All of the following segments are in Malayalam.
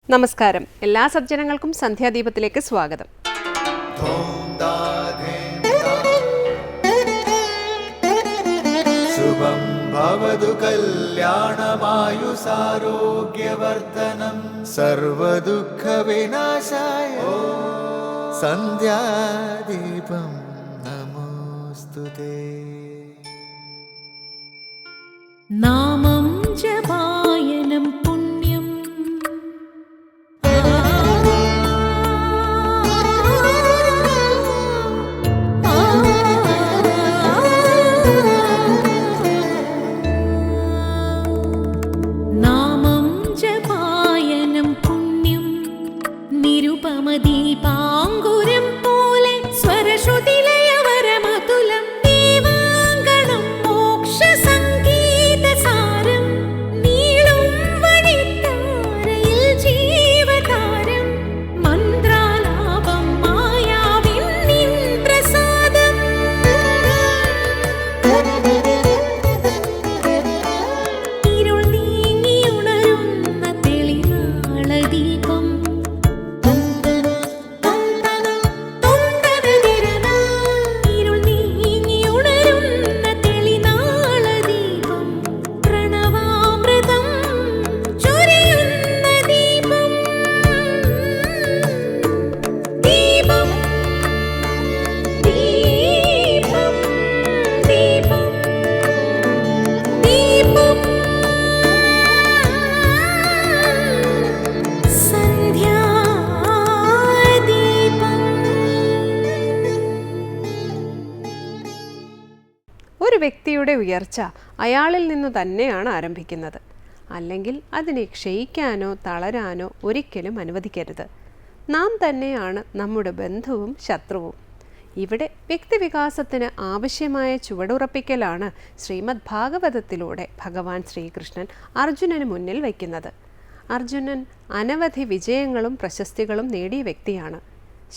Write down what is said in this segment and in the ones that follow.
നമസ്കാരം. എല്ലാ സജ്ജനങ്ങൾക്കും സന്ധ്യാദീപത്തിലേക്ക് സ്വാഗതം. ശുഭം ഭവതു കല്യാണമായുസാരോഗ്യവർദ്ധനം സർവദുഃഖ വിനാശായ സന്ധ്യാദീപം നമോസ്തുതേ. നാമം ജപായനം പുണ്യം നാമം ജപായനം പുണ്യം നിരുപമദീപാങ്കുരം പോലെ സ്വരശ്രുതിലയവരമതുലം ദീവാങ്കണം മോക്ഷസംഗീതസാരം നീളും വഴിത്താരയിൽ ജീവതാരം മന്ത്രാലാപം മായാവിൻ നിൻ പ്രസാദം. ഇരുൾ നീങ്ങിയുണരുന്ന തെളിനാളദീപം ഇരുൾ നീങ്ങിയുണരുന്ന തെളിനാളദീപം പ്രണവാമൃതം ചൊരിയുന്ന ദീപം. ദീപം ദീപം ദീപം ദീപം സന്ധ്യാദീപം. ഒരു വ്യക്തിയുടെ ഉയർച്ച അയാളിൽ നിന്നു തന്നെയാണ് ആരംഭിക്കുന്നത്. അല്ലെങ്കിൽ അതിനെ ക്ഷയിക്കാനോ തളരാനോ ഒരിക്കലും അനുവദിക്കരുത്. നാം തന്നെയാണ് നമ്മുടെ ബന്ധുവും ശത്രുവും. ഇവിടെ വ്യക്തിവികാസത്തിന് ആവശ്യമായ ചുവടുറപ്പിക്കലാണ് ശ്രീമദ് ഭാഗവതത്തിലൂടെ ഭഗവാൻ ശ്രീകൃഷ്ണൻ അർജുനന് മുന്നിൽ വയ്ക്കുന്നത്. അർജുനൻ അനവധി വിജയങ്ങളും പ്രശസ്തികളും നേടിയ വ്യക്തിയാണ്.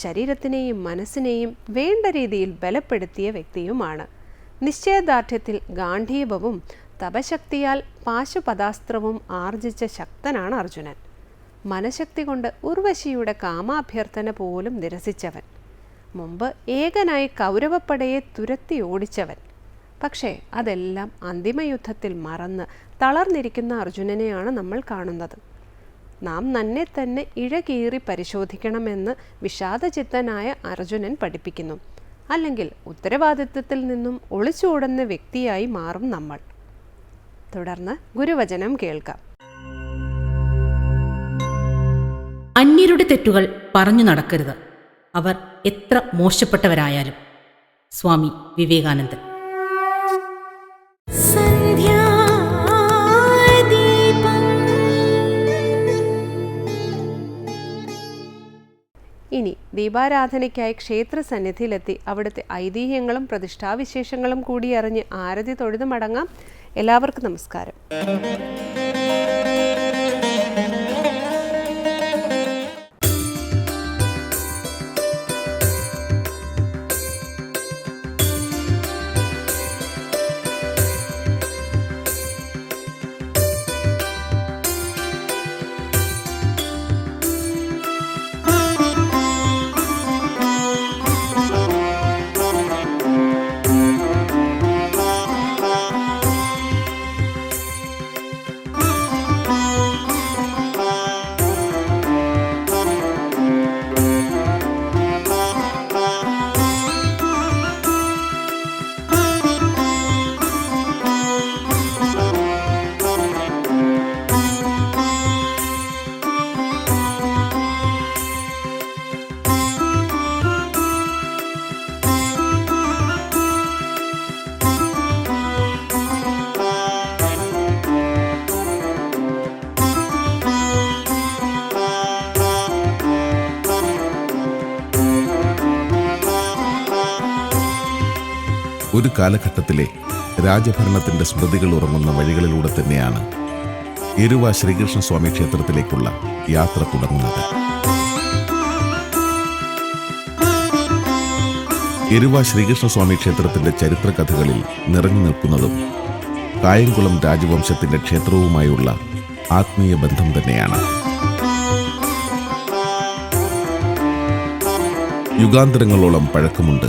ശരീരത്തിനെയും മനസ്സിനെയും വേണ്ട രീതിയിൽ ബലപ്പെടുത്തിയ വ്യക്തിയുമാണ്. നിശ്ചയദാർഢ്യത്തിൽ ഗാന്ധീവവും തപശക്തിയാൽ പാശുപദാസ്ത്രവും ആർജിച്ച ശക്തനാണ് അർജുനൻ. മനഃശക്തി കൊണ്ട് ഉർവശിയുടെ കാമാഭ്യർത്ഥന പോലും നിരസിച്ചവൻ. മുമ്പ് ഏകനായി കൗരവപ്പടയെ തുരത്തി ഓടിച്ചവൻ. പക്ഷേ അതെല്ലാം അന്തിമയുദ്ധത്തിൽ മറന്ന് തളർന്നിരിക്കുന്ന അർജുനനെയാണ് നമ്മൾ കാണുന്നത്. നാം തന്നെ തന്നെ ഇഴകീറി പരിശോധിക്കണമെന്ന് വിഷാദചിത്തനായ അർജുനൻ പഠിപ്പിക്കുന്നു. അല്ലെങ്കിൽ ഉത്തരവാദിത്വത്തിൽ നിന്നും ഒളിച്ചോടുന്ന വ്യക്തിയായി മാറും നമ്മൾ. തുടർന്ന് ഗുരുവചനം കേൾക്കാം. അന്യരുടെ തെറ്റുകൾ പറഞ്ഞു നടക്കരുത്, അവർ എത്ര മോശപ്പെട്ടവരായാലും. സ്വാമി വിവേകാനന്ദൻ. സന്ധ്യാദീപം. ഇനി ദീപാരാധനയ്ക്കായി ക്ഷേത്ര സന്നിധിയിലെത്തി അവിടുത്തെ ഐതിഹ്യങ്ങളും പ്രതിഷ്ഠാവിശേഷങ്ങളും കൂടി അറിഞ്ഞ് ആരതി തൊഴുതു മടങ്ങാം. എല്ലാവർക്കും നമസ്കാരം. ഒരു കാലഘട്ടത്തിലെ രാജഭരണത്തിന്റെ സ്മൃതികൾ ഉറങ്ങുന്ന വഴികളിലൂടെ തന്നെയാണ് എരുവ ശ്രീകൃഷ്ണസ്വാമി ക്ഷേത്രത്തിലേക്കുള്ള യാത്ര തുടങ്ങുന്നത്. എരുവ ശ്രീകൃഷ്ണസ്വാമി ക്ഷേത്രത്തിന്റെ ചരിത്ര കഥകളിൽ നിറഞ്ഞു നിൽക്കുന്നതും കായംകുളം രാജവംശത്തിന്റെ ക്ഷേത്രവുമായുള്ള ആത്മീയ ബന്ധം തന്നെയാണ്. യുഗാന്തരങ്ങളോളം പഴക്കമുണ്ട്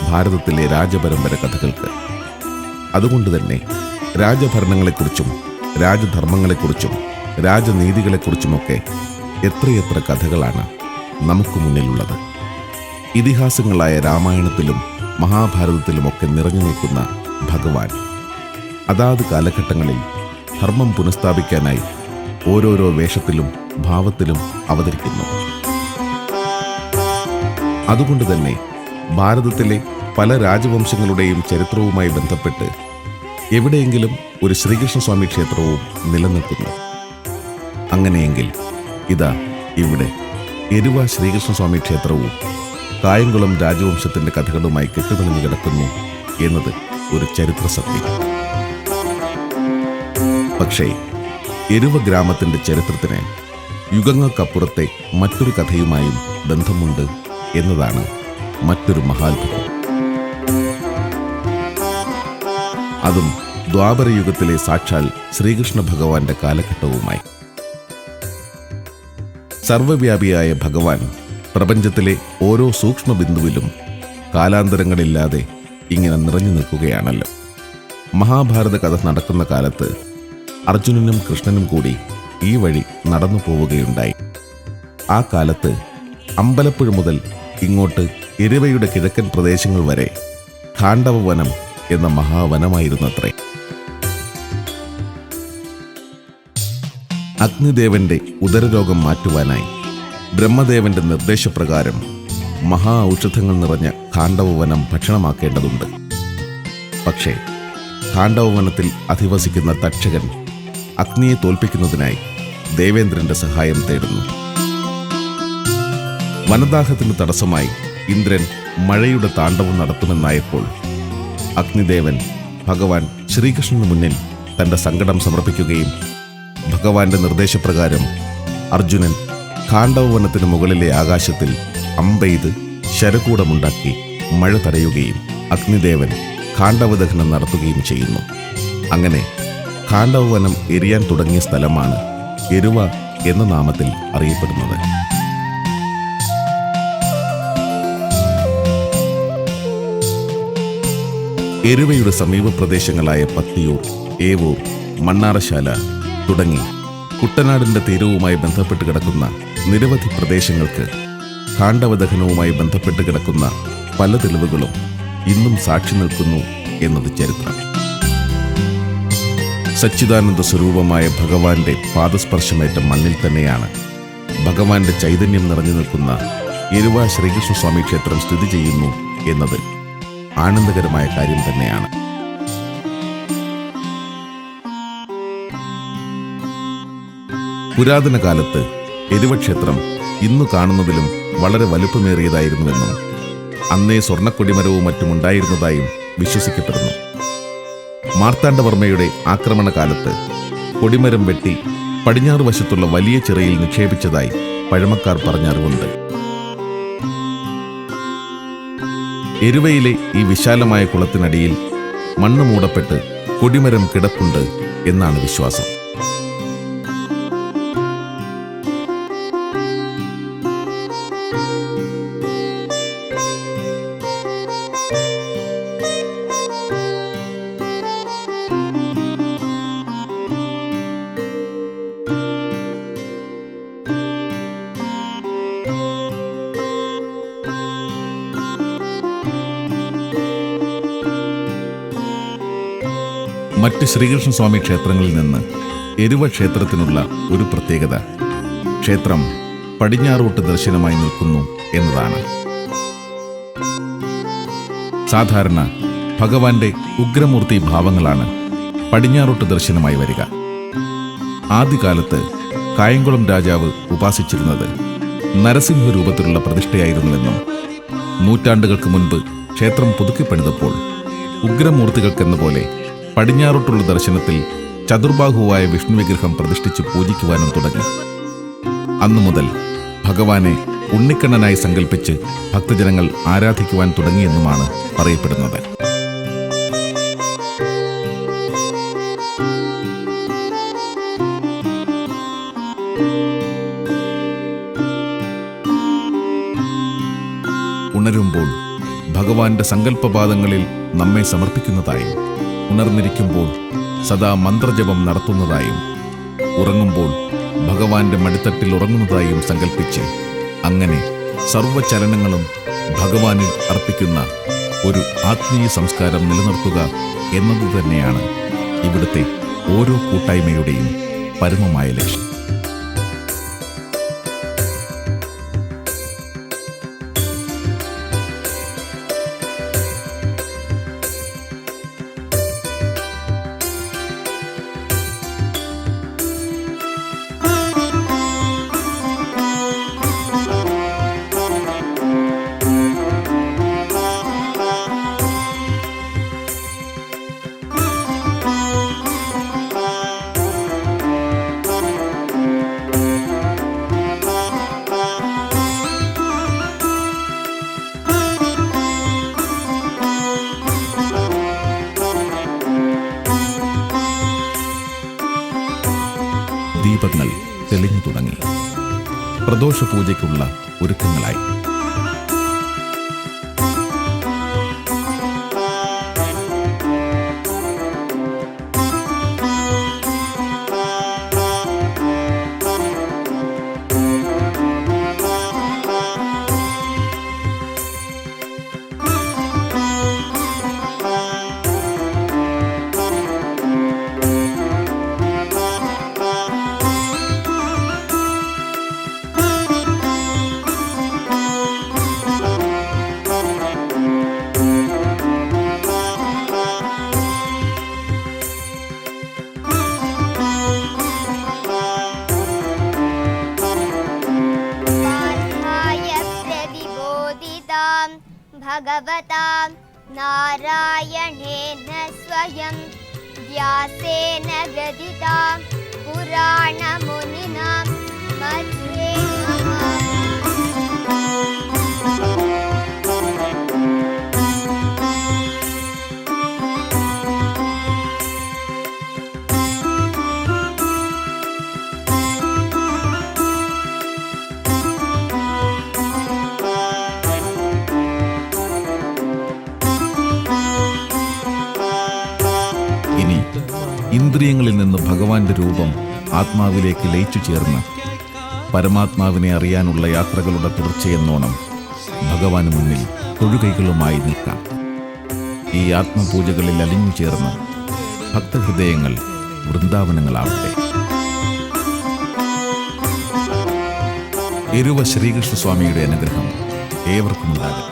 ഭാരതത്തിലെ രാജപരമ്പര കഥകൾക്ക്. അതുകൊണ്ട് തന്നെ രാജഭരണങ്ങളെക്കുറിച്ചും രാജധർമ്മങ്ങളെക്കുറിച്ചും രാജനീതികളെക്കുറിച്ചുമൊക്കെ എത്രയെത്ര കഥകളാണ് നമുക്ക് മുന്നിലുള്ളത്. ഇതിഹാസങ്ങളായ രാമായണത്തിലും മഹാഭാരതത്തിലുമൊക്കെ നിറഞ്ഞു നിൽക്കുന്ന ഭഗവാൻ അതാത് കാലഘട്ടങ്ങളിൽ ധർമ്മം പുനഃസ്ഥാപിക്കാനായി ഓരോരോ വേഷത്തിലും ഭാവത്തിലും അവതരിക്കുന്നു. അതുകൊണ്ട് തന്നെ ഭാരതത്തിലെ പല രാജവംശങ്ങളുടെയും ചരിത്രവുമായി ബന്ധപ്പെട്ട് എവിടെയെങ്കിലും ഒരു ശ്രീകൃഷ്ണസ്വാമി ക്ഷേത്രവും നിലനിൽക്കുന്നു. അങ്ങനെയെങ്കിൽ ഇതാ ഇവിടെ എരുവ ശ്രീകൃഷ്ണസ്വാമി ക്ഷേത്രവും കായംകുളം രാജവംശത്തിന്റെ കഥകളുമായി കെട്ടുപിണഞ്ഞു കിടക്കുന്നു എന്നത് ഒരു ചരിത്ര സത്യം. പക്ഷേ എരുവ ഗ്രാമത്തിന്റെ ചരിത്രത്തിന് യുഗങ്ങൾക്കപ്പുറത്തെ മറ്റൊരു കഥയുമായും ബന്ധമുണ്ട് എന്നതാണ് മറ്റൊരു മഹാത്ഭുതം. അതും ദ്വാപരയുഗത്തിലെ സാക്ഷാൽ ശ്രീകൃഷ്ണ ഭഗവാന്റെ കാലഘട്ടവുമായി. സർവവ്യാപിയായ ഭഗവാൻ പ്രപഞ്ചത്തിലെ ഓരോ സൂക്ഷ്മ ബിന്ദുവിലും കാലാന്തരങ്ങളില്ലാതെ ഇങ്ങനെ നിറഞ്ഞു നിൽക്കുകയാണല്ലോ. മഹാഭാരത കഥ നടക്കുന്ന കാലത്ത് അർജുനനും കൃഷ്ണനും കൂടി ഈ വഴി നടന്നു പോവുകയുണ്ടായി. ആ കാലത്ത് അമ്പലപ്പുഴ മുതൽ ഇങ്ങോട്ട് എരുവയുടെ കിഴക്കൻ പ്രദേശങ്ങൾ വരെ ഖാണ്ഡവവനം എന്ന മഹാവനമായിരുന്നത്രേ. അഗ്നിദേവന്റെ ഉദരരോഗം മാറ്റുവാനായി ബ്രഹ്മദേവന്റെ നിർദ്ദേശപ്രകാരം മഹാ ഔഷധങ്ങൾ നിറഞ്ഞ ഖാണ്ഡവവനം ഭക്ഷണമാക്കേണ്ടതുണ്ട്. പക്ഷേ ഖാണ്ഡവവനത്തിൽ അധിവസിക്കുന്ന തക്ഷകൻ അഗ്നിയെ തോൽപ്പിക്കുന്നതിനായി ദേവേന്ദ്രന്റെ സഹായം തേടുന്നു. വനദാഹത്തിന് തടസ്സമായി ഇന്ദ്രൻ മഴയുടെ താണ്ഡവം നടത്തുമെന്നായപ്പോൾ അഗ്നിദേവൻ ഭഗവാൻ ശ്രീകൃഷ്ണന് മുന്നിൽ തന്റെ സങ്കടം സമർപ്പിക്കുകയും ഭഗവാന്റെ നിർദ്ദേശപ്രകാരം അർജുനൻ ഖാണ്ഡവവനത്തിന് മുകളിലെ ആകാശത്തിൽ അമ്പെയ്ത് ശരകൂടമുണ്ടാക്കി മഴ തടയുകയും അഗ്നിദേവൻ ഖാണ്ഡവദഹനം നടത്തുകയും ചെയ്യുന്നു. അങ്ങനെ ഖാണ്ഡവവനം എരിയാൻ തുടങ്ങിയ സ്ഥലമാണ് എരുവ എന്ന നാമത്തിൽ അറിയപ്പെടുന്നത്. എരുവയുടെ സമീപ പ്രദേശങ്ങളായ പത്തിയൂർ, ഏവൂർ, മണ്ണാറശാല തുടങ്ങി കുട്ടനാടിന്റെ തീരവുമായി ബന്ധപ്പെട്ട് കിടക്കുന്ന നിരവധി പ്രദേശങ്ങൾക്ക് ഖാണ്ഡവദഹനവുമായി ബന്ധപ്പെട്ട് കിടക്കുന്ന പല തെളിവുകളും ഇന്നും സാക്ഷി നിൽക്കുന്നു എന്നത് ചരിത്രം. സച്ചിദാനന്ദ സ്വരൂപമായ ഭഗവാന്റെ പാദസ്പർശമേറ്റ മണ്ണിൽ തന്നെയാണ് ഭഗവാന്റെ ചൈതന്യം നിറഞ്ഞു നിൽക്കുന്ന എരുവ ശ്രീകൃഷ്ണസ്വാമി ക്ഷേത്രം സ്ഥിതി ചെയ്യുന്നു എന്നത് ആനന്ദകരമായ കാര്യം തന്നെയാണ്. പുരാതന കാലത്ത് എരുവ ക്ഷേത്രം ഇന്നു കാണുന്നതിലും വളരെ വലുപ്പമേറിയതായിരുന്നുവെന്നും അന്നേ സ്വർണ്ണക്കൊടിമരവും മറ്റുമുണ്ടായിരുന്നതായും വിശ്വസിക്കപ്പെടുന്നു. മാർത്താണ്ഡവർമ്മയുടെ ആക്രമണകാലത്ത് കൊടിമരം വെട്ടി പടിഞ്ഞാറ് വശത്തുള്ള വലിയ ചിറയിൽ നിക്ഷേപിച്ചതായി പഴമക്കാർ പറഞ്ഞറിവുണ്ട്. എരുവയിലെ ഈ വിശാലമായ കുളത്തിനടിയിൽ മണ്ണ് മൂടപ്പെട്ട് കൊടിമരം കിടപ്പുണ്ട് എന്നാണ് വിശ്വാസം. മറ്റ് ശ്രീകൃഷ്ണസ്വാമി ക്ഷേത്രങ്ങളിൽ നിന്ന് എരുവ ക്ഷേത്രത്തിനുള്ള ഒരു പ്രത്യേകത ക്ഷേത്രം പടിഞ്ഞാറോട്ട് ദർശനമായി നിൽക്കുന്നു എന്നതാണ്. സാധാരണ ഭഗവാന്റെ ഉഗ്രമൂർത്തി ഭാവങ്ങളാണ് പടിഞ്ഞാറോട്ട് ദർശനമായി വരിക. ആദ്യകാലത്ത് കായംകുളം രാജാവ് ഉപാസിച്ചിരുന്നത് നരസിംഹ രൂപത്തിലുള്ള പ്രതിഷ്ഠയായിരുന്നുവെന്നും നൂറ്റാണ്ടുകൾക്ക് മുൻപ് ക്ഷേത്രം പുതുക്കിപ്പണിതപ്പോൾ ഉഗ്രമൂർത്തികൾക്കെന്ന പോലെ പടിഞ്ഞാറോട്ടുള്ള ദർശനത്തിൽ ചതുർബാഹുവായ വിഷ്ണു വിഗ്രഹം പ്രതിഷ്ഠിച്ച് പൂജിക്കുവാനും തുടങ്ങി. അന്നു മുതൽ ഭഗവാനെ ഉണ്ണിക്കണ്ണനായി സങ്കല്പിച്ച് ഭക്തജനങ്ങൾ ആരാധിക്കുവാൻ തുടങ്ങിയെന്നുമാണ് പറയപ്പെടുന്നത്. ഉണരുമ്പോൾ ഭഗവാന്റെ സങ്കല്പപാദങ്ങളിൽ നമ്മെ സമർപ്പിക്കുന്നതായും, ഉണർന്നിരിക്കുമ്പോൾ സദാ മന്ത്രജപം നടത്തുന്നതായും, ഉറങ്ങുമ്പോൾ ഭഗവാന്റെ മടിത്തട്ടിൽ ഉറങ്ങുന്നതായും സങ്കല്പിച്ച് അങ്ങനെ സർവ്വചലനങ്ങളും ഭഗവാനിൽ അർപ്പിക്കുന്ന ഒരു ആത്മീയ സംസ്കാരം നിലനിർത്തുക എന്നത് തന്നെയാണ് ഇവിടുത്തെ ഓരോ കൂട്ടായ്മയുടെയും പരമമായ ലക്ഷ്യം. ദീപങ്ങൾ തെളിഞ്ഞു തുടങ്ങി. പ്രദോഷ പൂജയ്ക്കുള്ള ഒരുക്കങ്ങളായി. भगवता नारायणेन स्वयं व्यासेन गदिता पुराणमुनिना मध्ये ഇന്ദ്രിയങ്ങളിൽ നിന്ന് ഭഗവാന്റെ രൂപം ആത്മാവിലേക്ക് ലയിച്ചു ചേർന്ന് പരമാത്മാവിനെ അറിയാനുള്ള യാത്രകളുടെ തുടർച്ചയെന്നോണം ഭഗവാന് മുന്നിൽ തൊഴുകൈകളുമായി നിൽക്കാം. ഈ ആത്മപൂജകളിൽ അലിഞ്ഞു ചേർന്ന് ഭക്തഹൃദയങ്ങൾ വൃന്ദാവനങ്ങളാവട്ടെ. എരുവ ശ്രീകൃഷ്ണസ്വാമിയുടെ അനുഗ്രഹം ഏവർക്കും ഉണ്ടാകട്ടെ.